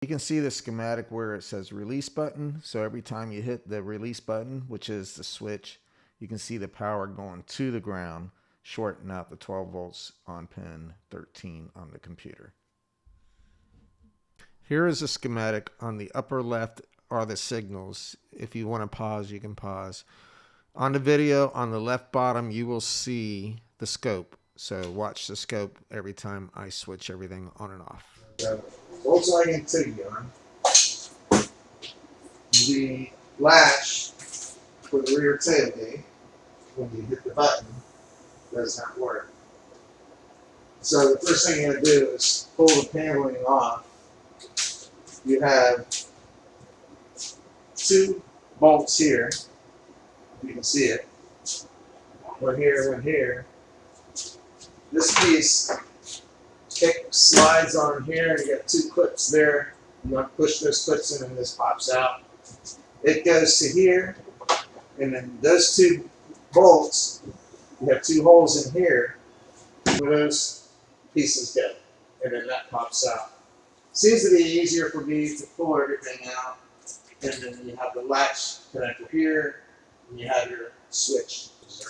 You can see the schematic where it says release button. So every time you hit the release button, which is the switch, you can see the power going to the ground, shorting out the 12 volts on pin 13 on the computer. Here is a schematic. On the upper left are the signals. If you want to pause, you can pause. On the video, on the left bottom, you will see the scope. So watch the scope every time I switch everything on and off. Volkswagen SUV, the latch for the rear tailgate, when you hit the button, does not work. So the first thing you have to do is pull the paneling off. You have two bolts here, you can see it. One here, one here. This piece slides on here, and you got two clips there. You want to push those clips in and this pops out. It goes to here, and then those two bolts, you have two holes in here where those pieces go, and then that pops out. Seems to be easier for me to pull everything out, and then you have the latch connector here, and you have your switch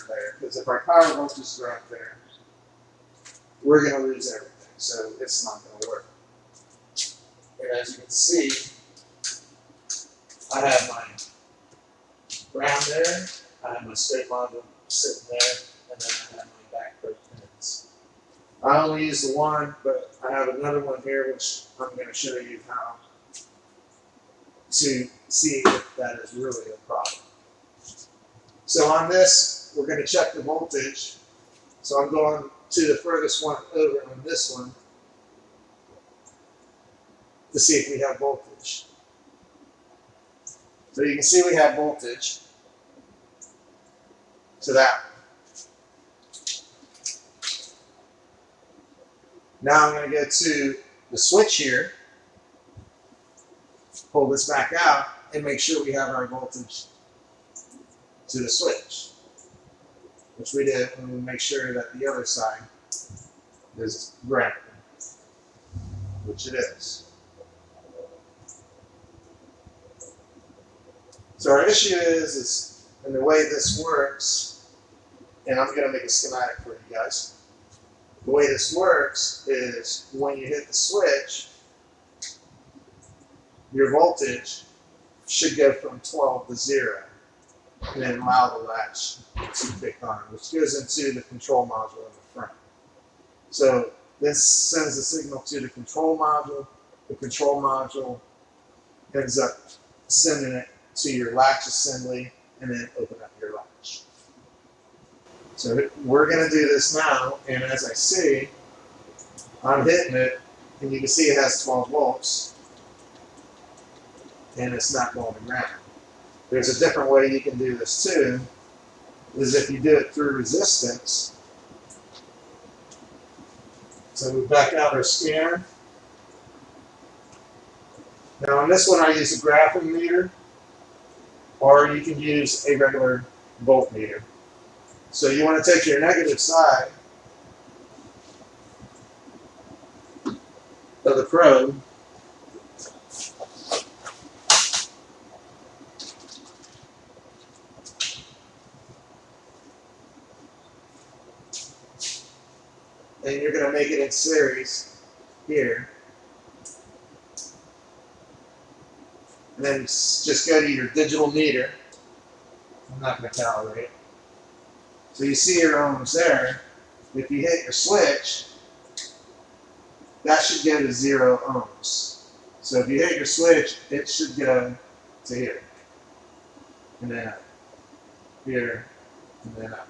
there. Because if our power voltages are up there, we're going to lose everything. So it's not going to work. And as you can see, I have my ground there, I have my straight module sitting there, and then I have my back brake pins. I only use the one, but I have another one here which I'm going to show you how to see if that is really a problem. So on this, we're going to check the voltage. So I'm going to the furthest one over on this one to see if we have voltage. So you can see we have voltage to that one. Now I'm going to go to the switch here, pull this back out, and make sure we have our voltage to the switch, which we did, and we make sure that the other side is grounded, which it is. So our issue is in the way this works, and I'm going to make a schematic for you guys. The way this works is when you hit the switch, your voltage should go from 12 to 0, and then allow the latch to kick on, which goes into the control module in the front. So this sends a signal to the control module. The control module ends up sending it to your latch assembly, and then open up your latch. So we're going to do this now, and as I see, I'm hitting it, and you can see it has 12 volts, and it's not going to ground. There's a different way you can do this too, is if you do it through resistance. So we back out our scanner. Now on this one I use a graphing meter, or you can use a regular voltmeter. So you want to take your negative side of the probe, and you're going to make it in series here. And then just go to your digital meter. I'm not going to calibrate. So you see your ohms there. If you hit your switch, that should go to 0 ohms. So if you hit your switch, it should go to here. And then up. Here. And then up.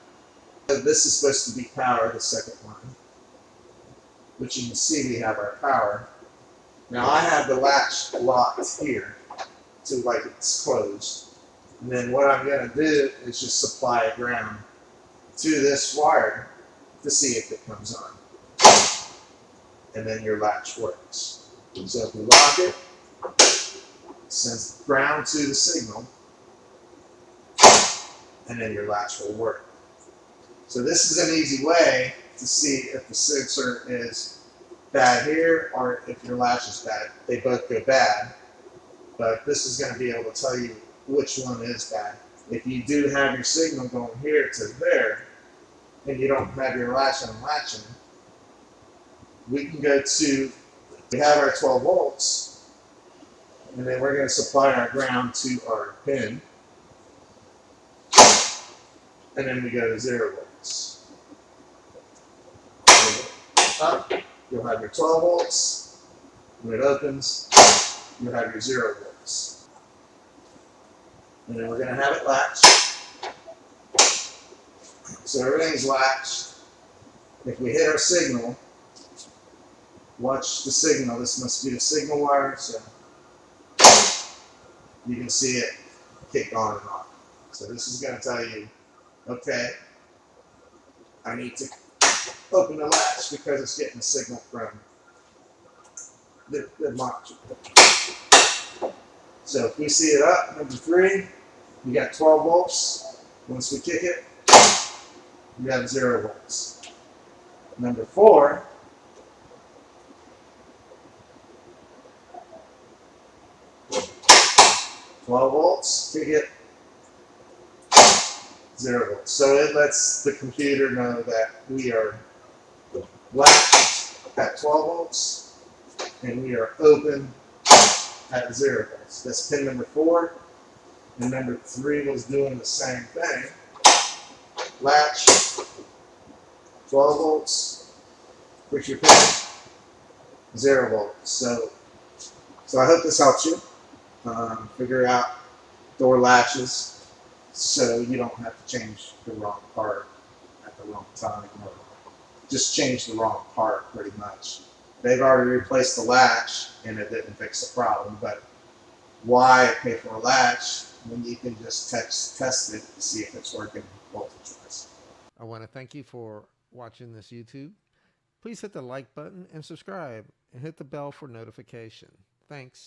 So this is supposed to be power, the second one. Which you can see we have our power. Now I have the latch locked here to like it's closed. And then what I'm going to do is just supply a ground to this wire to see if it comes on. And then your latch works. So if we lock it, it sends ground to the signal, and then your latch will work. So this is an easy way to see if the sensor is bad here or if your latch is bad. They both go bad, but this is going to be able to tell you which one is bad. If you do have your signal going here to there, and you don't have your latch unlatching, we can go to, we have our 12 volts, and then we're going to supply our ground to our pin, and then we go to 0 volts. Up, you'll have your 12 volts. When it opens, you'll have your 0 volts. And then we're going to have it latched. So everything's latched. If we hit our signal, watch the signal. This must be the signal wire, so you can see it kick on and off. So this is going to tell you, okay, I need to open the latch because it's getting a signal from the module. So if we see it up, number 3, we got 12 volts. Once we kick it, we have 0 volts. Number 4, volts, kick it, 0 volts. So it lets the computer know that we are latched at 12 volts and we are open at 0 volts. That's pin number 4. And number 3 was doing the same thing. Latch, 12 volts, push your pin, 0 volts. So I hope this helps you figure out door latches so you don't have to change the wrong part at the wrong time, or just change the wrong part pretty much. They've already replaced the latch and it didn't fix the problem, but why pay for a latch when you can just test it to see if it's working voltage-wise? I want to thank you for watching this YouTube. Please hit the like button and subscribe and hit the bell for notification. Thanks.